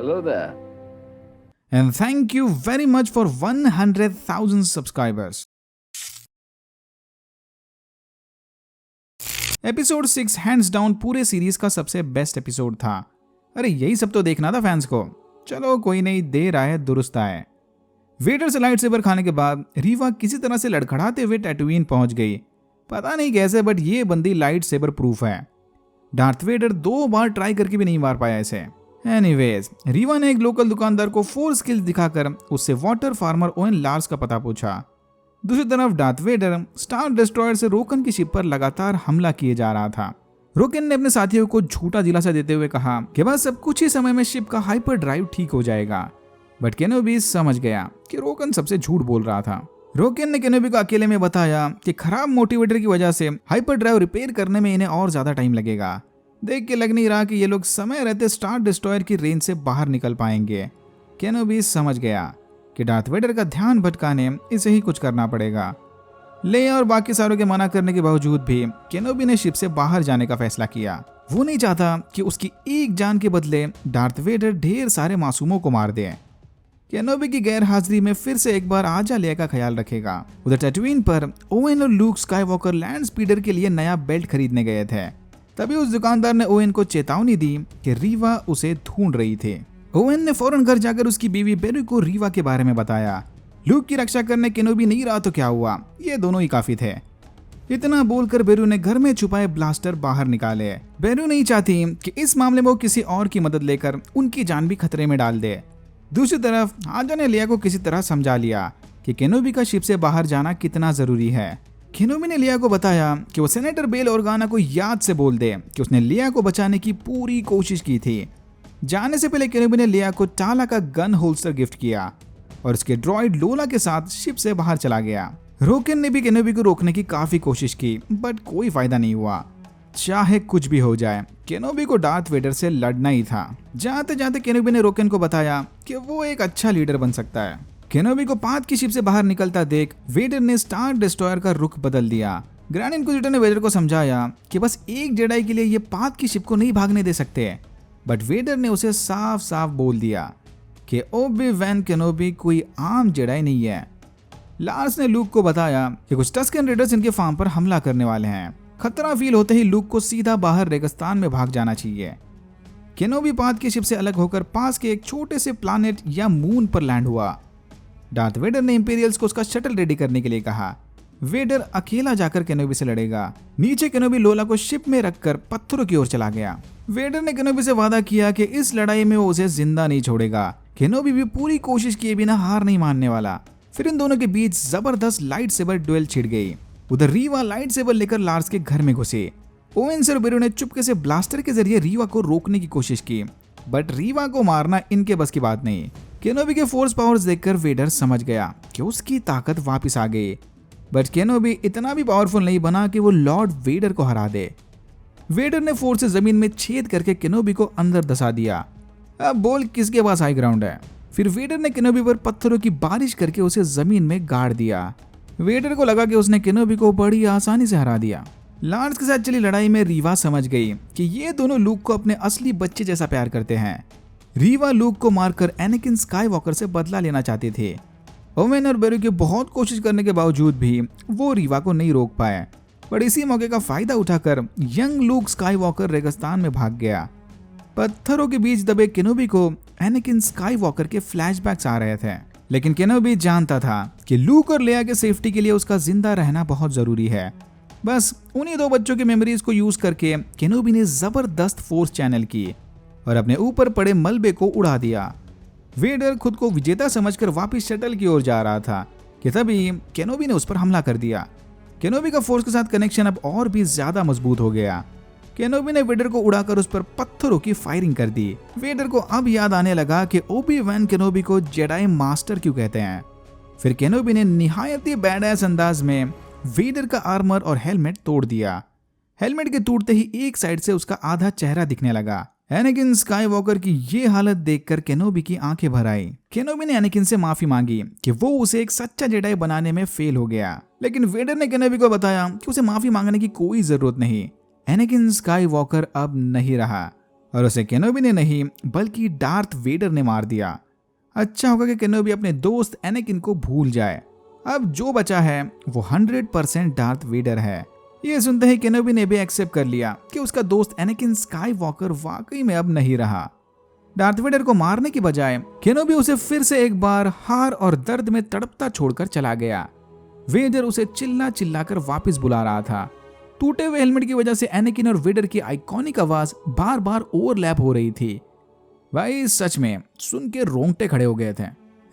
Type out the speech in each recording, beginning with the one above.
Hello there. And thank you very much for 100,000 subscribers. Episode 6 hands down पूरे series का सबसे best episode था। अरे यही सब तो देखना था फैंस को। चलो कोई नहीं, देर आए दुरुस्त आए। वेडर से लाइट सेबर खाने के बाद रीवा किसी तरह से लड़खड़ाते हुए टैटूइन पहुंच गई। पता नहीं कैसे, बट ये बंदी लाइट सेबर प्रूफ है। डार्थ वेडर 2 बार ट्राई करके भी नहीं मार पाया इसे। एनीवेज, रीवा ने एक लोकल दुकानदार को 4 स्किल्स दिखाकर उससे वाटर फार्मर ओवेन लार्स का पता पूछा। दूसरी तरफ डार्थ वेडर स्टार डिस्ट्रॉयर से रोकन की शिप पर लगातार हमला किए जा रहा था। रोकन ने अपने साथियों को झूठा दिलासा देते हुए कहा कि बस सब कुछ ही समय में शिप का हाइपर ड्राइव ठीक हो जाएगा, बट केनोबी समझ गया कि रोकन सबसे झूठ बोल रहा था। रोकन ने केनोबी को अकेले में बताया कि खराब मोटिवेटर की वजह से हाइपर ड्राइव रिपेयर करने में इन्हें और ज्यादा टाइम लगेगा। देख के लग नहीं रहा कि ये लोग समय रहते स्टार डिस्ट्रॉयर की रेंज से बाहर निकल पाएंगे। केनोबी समझ गया कि डार्थ वेडर का ध्यान भटकाने इसे ही कुछ करना पड़ेगा। लेया और बाकी सारों के मना करने के बावजूद भी केनोबी ने शिप से बाहर जाने का फैसला किया। वो नहीं चाहता कि उसकी एक जान के बदले डार्थ वेडर ढेर सारे मासूमों को मार दे। केनोबी की गैर हाजिरी में फिर से एक बार आजा लेया का ख्याल रखेगा। उधर टैटूइन पर ओवेन और लूक स्काईवॉकर लैंड स्पीडर के लिए नया बेल्ट खरीदने गए थे। तभी उस दुकानदार ने ओवेन को चेतावनी दी कि रीवा उसे ढूंढ रही थी। ओवेन ने फौरन घर जाकर उसकी बीवी बेरू को रीवा के बारे में बताया। लूक की रक्षा करने केनोबी नहीं रहा तो क्या हुआ, ये दोनों ही काफी थे। इतना बोलकर बेरू ने घर में छुपाए ब्लास्टर बाहर निकाले। बेरू नहीं चाहती कि इस मामले में वो किसी और की मदद लेकर उनकी जान भी खतरे में डाल दे। दूसरी तरफ आजा ने लिया को किसी तरह समझा लिया कि केनोबी का शिप से बाहर जाना कितना जरूरी है। केनोबी ने लिया को बताया कि वो सेनेटर बेल ऑर्गाना को याद से बोल दे कि उसने लिया को बचाने की पूरी कोशिश की थी। जाने से पहले केनोबी ने लिया को टाला का गन होल्स्टर गिफ्ट किया और उसके ड्रॉइड लोला के साथ शिप से बाहर चला गया। रोकन ने भी केनोबी को रोकने की काफी कोशिश की, बट कोई फायदा नहीं हुआ। चाहे कुछ भी हो जाए, केनोबी को डार्थ वेडर से लड़ना ही था। जाते जाते केनोबी ने रोकन को बताया कि वो एक अच्छा लीडर बन सकता है। केनोबी को पाथ की शिप से बाहर निकलता देख वेडर ने स्टार डिस्ट्रॉयर का रुख बदल दिया। ग्रैंड इंक्विजिटर ने वेडर को समझाया कि बस एक जेडाई के लिए ये पाथ की शिप को नहीं भागने दे सकते, बट वेडर ने उसे साफ साफ बोल दिया कि ओबी-वैन केनोबी कोई आम जेडाई नहीं है। लार्स ने लूक को बताया कि कुछ टस्कन रेडर्स इनके फार्म पर हमला करने वाले हैं। खतरा फील होते ही लूक को सीधा बाहर रेगिस्तान में भाग जाना चाहिए। केनोबी पाथ की शिप से अलग होकर पास के एक छोटे से प्लानेट या मून पर लैंड हुआ। डार्थ वेडर ने इंपीरियल्स को उसका शटल रेडी करने के लिए कहा। वेडर अकेला जाकर केनोबी से लड़ेगा। नीचे केनोबी लोला को शिप में रखकर पत्थरों की ओर चला गया। वेडर ने केनोबी से वादा किया कि इस लड़ाई में वो उसे जिंदा नहीं छोड़ेगा। केनोबी भी पूरी कोशिश किए बिना हार नहीं मानने वाला। फिर इन दोनों के बीच जबरदस्त लाइट सेबर ड्यूल छिड़ गई। उधर रीवा लाइट सेबर लेकर लार्स के घर में घुसे। ओवेन और बेरू ने चुपके से ब्लास्टर के जरिए रीवा को रोकने की कोशिश की, बट रीवा को मारना इनके बस की बात नहीं। केनोबी के फोर्स पावर्स देखकर वेडर समझ गया कि उसकी ताकत वापस आ गई, बट केनोबी इतना भी पावरफुल नहीं बना कि वो लॉर्ड वेडर को हरा दे। वेडर ने फोर्स से जमीन में छेद करके केनोबी को अंदर धसा दिया। अब बोल किसके पास हाई ग्राउंड है। फिर वेडर ने केनोबी पर पत्थरों की बारिश करके उसे जमीन में गाड़ दिया। वेडर को लगा कि उसने केनोबी को बड़ी आसानी से हरा दिया। लार्स के साथ चली लड़ाई में रीवा समझ गई कि ये दोनों लूक को अपने असली बच्चे जैसा प्यार करते हैं। रीवा लूक को मारकर एनाकिन स्काईवॉकर से बदला लेना चाहते थे। ओवेन और बेरू की बहुत कोशिश करने के बावजूद भी वो रीवा को नहीं रोक पाए, पर इसी मौके का फायदा उठाकर यंग लूक स्काईवॉकर रेगिस्तान में भाग गया। पत्थरों के बीच दबे केनोबी को एनाकिन स्काईवॉकर के फ्लैशबैक्स आ रहे थे, लेकिन केनोबी जानता था कि लूक और लेया के सेफ्टी के लिए उसका जिंदा रहना बहुत जरूरी है। बस उन्हीं 2 बच्चों की मेमोरीज को यूज करके केनोबी ने जबरदस्त फोर्स चैनल की और अपने ऊपर पड़े मलबे को उड़ा दिया। वेडर खुद को विजेता समझकर वापस शटल की ओर जा रहा था कि तभी केनोबी ने उस पर हमला कर दिया। केनोबी का फोर्स के साथ कनेक्शन अब और भी ज्यादा मजबूत हो गया। केनोबी ने वेडर को उड़ाकर उस पर पत्थरों की फायरिंग कर दी। वेडर को अब याद आने लगा कि ओबी-वैन केनोबी को जेडाई मास्टर क्यों कहते हैं। फिर केनोबी ने निहायत ही बैडएस अंदाज में वेडर का आर्मर और हेलमेट तोड़ दिया। हेलमेट के टूटते ही एक साइड से उसका आधा चेहरा दिखने लगा। एनाकिन स्काईवॉकर की ये हालत देखकर केनोबी की आंखें भर आई। केनोबी ने एनाकिन से माफी मांगी कि वो उसे एक सच्चा जेडाई बनाने में फेल हो गया, लेकिन वेडर ने केनोबी को बताया कि उसे माफी मांगने की कोई जरूरत नहीं। एनाकिन स्काईवॉकर अब नहीं रहा और उसे केनोबी ने नहीं बल्कि डार्थ वेडर ने मार दिया। अच्छा होगा कि केनोबी अपने दोस्त एनाकिन को भूल जाए। अब जो बचा है वो 100% डार्थ वेडर है। ये सुनते ही केनोबी ने भी एक्सेप्ट कर लिया कि उसका दोस्त एनाकिन स्काईवॉकर वाकई में अब नहीं रहा। डार्थ वेडर को मारने की बजाय केनोबी उसे फिर से एक बार हार और दर्द में तड़पता छोड़कर चला गया। वेडर उसे चिल्ला चिल्लाकर वापस बुला रहा था। टूटे हुए हेलमेट की वजह से एनाकिन और वेडर की आइकॉनिक आवाज बार बार ओवरलैप हो रही थी। भाई सच में सुन के रोंगटे खड़े हो गए थे।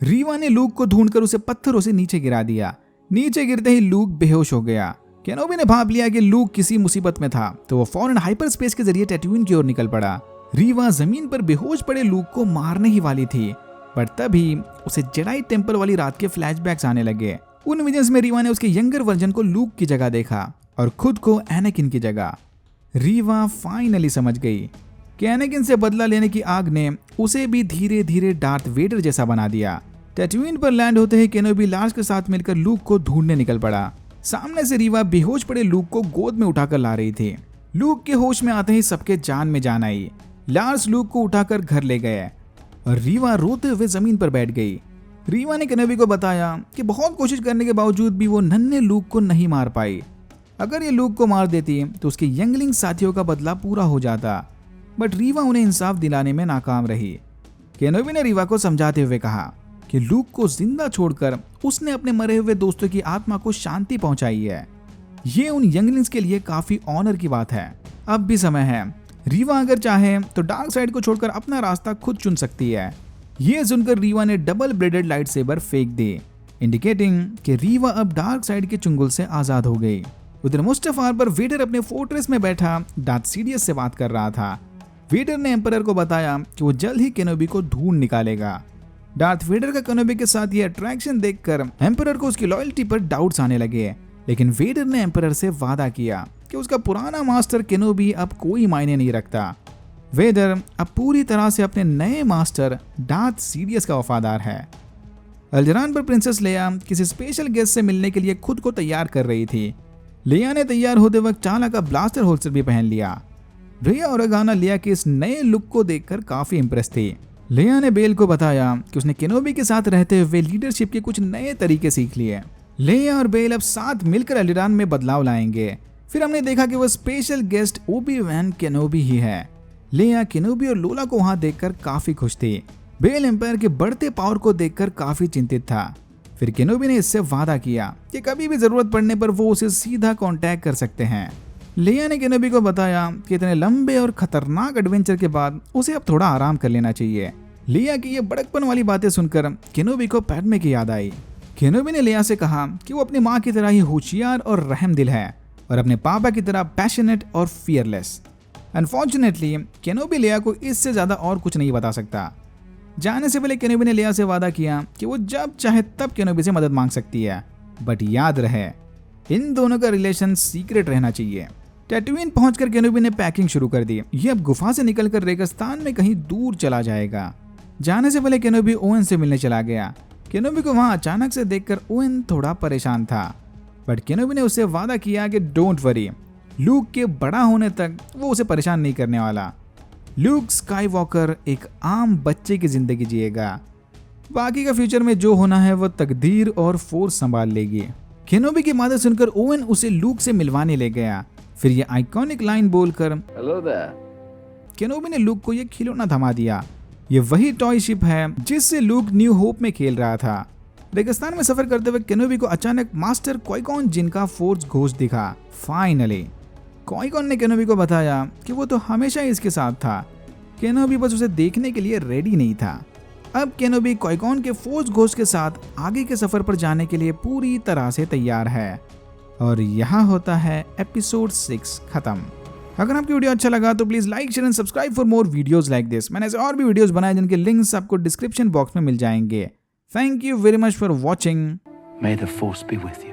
रीवा ने लूक को ढूंढकर उसे पत्थरों से नीचे गिरा दिया। नीचे गिरते ही लूक बेहोश हो गया। केनोबी ने भाप लिया कि लूक किसी मुसीबत में था, तो वो फौरन हाइपर स्पेस के जरिए टैट्यूइन की ओर निकल पड़ा। रीवा जमीन पर बेहोश पड़े लूक को मारने ही वाली थी, पर तभी उसे जेडाई टेंपल वाली रात के फ्लैशबैक्स आने लगे। उन विजन्स में रीवा ने उसके यंगर वर्जन को लूक की जगह देखा और खुद को एनाकिन की जगह। रीवा फाइनली समझ गई कि एनाकिन से बदला लेने की आग ने उसे भी धीरे धीरे डार्थ वेडर जैसा बना दिया। टैट्यूइन पर लैंड होते ही केनोबी लार्स के साथ मिलकर लूक को ढूंढने निकल पड़ा। सामने से रीवा बेहोश पड़े लूक को गोद में उठाकर ला रही थी। लूक के होश में आते ही सबके जान में जान आई। लार्स लूक को उठाकर घर ले गए और रीवा रोते हुए जमीन पर बैठ गई। रीवा ने केनोबी को बताया कि बहुत कोशिश करने के बावजूद भी वो नन्हे लूक को नहीं मार पाई। अगर ये लूक को मार देती तो उसके यंगलिंग साथियों का बदला पूरा हो जाता, बट रीवा उन्हें इंसाफ दिलाने में नाकाम रही। केनोबी ने रीवा को समझाते हुए कहा कि लूक को जिंदा छोड़कर उसने अपने मरे हुए दोस्तों की आत्मा को शांति पहुंचाई है। ये उन यंगलिंग्स के लिए काफी ऑनर की बात है। अब भी समय है। रीवा अगर चाहे तो डार्क साइड को छोड़कर अपना रास्ता खुद चुन सकती है। ये सुनकर रीवा ने डबल ब्लेडेड लाइट सेबर फेंक दी, इंडिकेटिंग कि रीवा अब डार्क साइड के चुंगल से आजाद हो गई। उधर मुस्ताफार पर वेडर अपने फोर्ट्रेस में बैठा डार्थ सीडियस से बात कर रहा था। वेडर ने एम्परर को बताया कि वो जल्द ही केनोबी को ढूंढ निकालेगा। डार्थ वेडर का केनोबी के साथ ये अट्रैक्शन देखकर एम्परर को उसकी लॉयल्टी पर डाउट्स आने लगे, लेकिन वेडर ने एम्परर से वादा किया कि उसका पुराना मास्टर केनोबी अब कोई मायने नहीं रखता। वेडर अब पूरी तरह से अपने नए मास्टर डार्थ सीडियस का वफादार है। अल्जरान पर प्रिंसेस लेया किसी स्पेशल गेस्ट से मिलने के लिए खुद को तैयार कर रही थी। लेया ने तैयार होते वक्त चाला का ब्लास्टर होल्स्टर भी पहन लिया। रिया और अगाना लिया के इस नए लुक को देखकर काफी इंप्रेस थी। लेया ने बेल को बताया कि उसने केनोबी के साथ रहते हुए लीडरशिप के कुछ नए तरीके सीख लिए। लेया और बेल अब साथ मिलकर अल्जरान में बदलाव लाएंगे। फिर हमने देखा कि वो स्पेशल गेस्ट ओबी-वैन केनोबी ही है। लेया केनोबी और लोला को वहां देखकर काफी खुश थी। बेल एम्पायर के बढ़ते पावर को देखकर काफी चिंतित था। फिर केनोबी ने इससे वादा किया कि कभी भी जरूरत पड़ने पर वो उसे सीधा कांटेक्ट कर सकते हैं। लेया ने केनोबी को बताया कि इतने लंबे और खतरनाक एडवेंचर के बाद उसे अब थोड़ा आराम कर लेना चाहिए। लेया की ये बड़कपन वाली बातें सुनकर केनोबी को पैडमे की याद आई। केनोबी ने लेया से कहा कि वो अपनी माँ की तरह ही होशियार और रहमदिल है और अपने पापा की तरह पैशनेट और फियरलेस। अनफॉर्चुनेटली केनोबी लेया को इससे ज्यादा और कुछ नहीं बता सकता। जाने से पहले केनोबी ने लेया से वादा किया कि वो जब चाहे तब केनोबी से मदद मांग सकती है, बट याद रहे इन दोनों का रिलेशन सीक्रेट रहना चाहिए। टैट्यूइन पहुंचकर केनोबी ने पैकिंग शुरू कर दी। ये अब गुफा से निकलकर रेगिस्तान में कहीं दूर चला जाएगा। जाने से पहले केनोबी ओवेन से मिलने चला गया। केनोबी को वहां अचानक से देखकर ओवेन थोड़ा परेशान था, बट केनोबी ने उससे वादा किया कि डोंट वरी, लूक के बड़ा होने तक वो उसे परेशान नहीं करने वाला। लूक स्काईवॉकर एक आम बच्चे की जिंदगी जिएगा। बाकी का फ्यूचर में जो होना है वो तकदीर और फोर्स संभाल लेगी। केनोबी की बातें सुनकर ओवेन उसे लूक से मिलवाने ले गया। फिर ये आइकॉनिक लाइन बोलकर हेलो देयर, केनोबी ने लूक को ये खिलौना थमा दिया। ये वही टॉय शिप है जिससे लूक न्यू होप में खेल रहा था। रेगिस्तान में सफर करते हुए केनोबी को अचानक मास्टर क्वाई-कॉन जिन का फोर्स घोस्ट दिखा। फाइनली क्वाई-कॉन ने केनोबी को बताया कि वो तो हमेशा ही इसके साथ था, केनोबी बस उसे देखने के लिए रेडी नहीं था। अब केनोबी क्वाई-कॉन के फोर्स घोस्ट के साथ आगे के सफर पर जाने के लिए पूरी तरह से तैयार है। और यहाँ होता है एपिसोड 6 खत्म। अगर आपको वीडियो अच्छा लगा तो please like, share and subscribe for more videos like this. मैंने ऐसे और भी वीडियोस बनाए जिनके लिंक्स आपको डिस्क्रिप्शन बॉक्स में मिल जाएंगे। Thank you very much for watching. May the force be with you.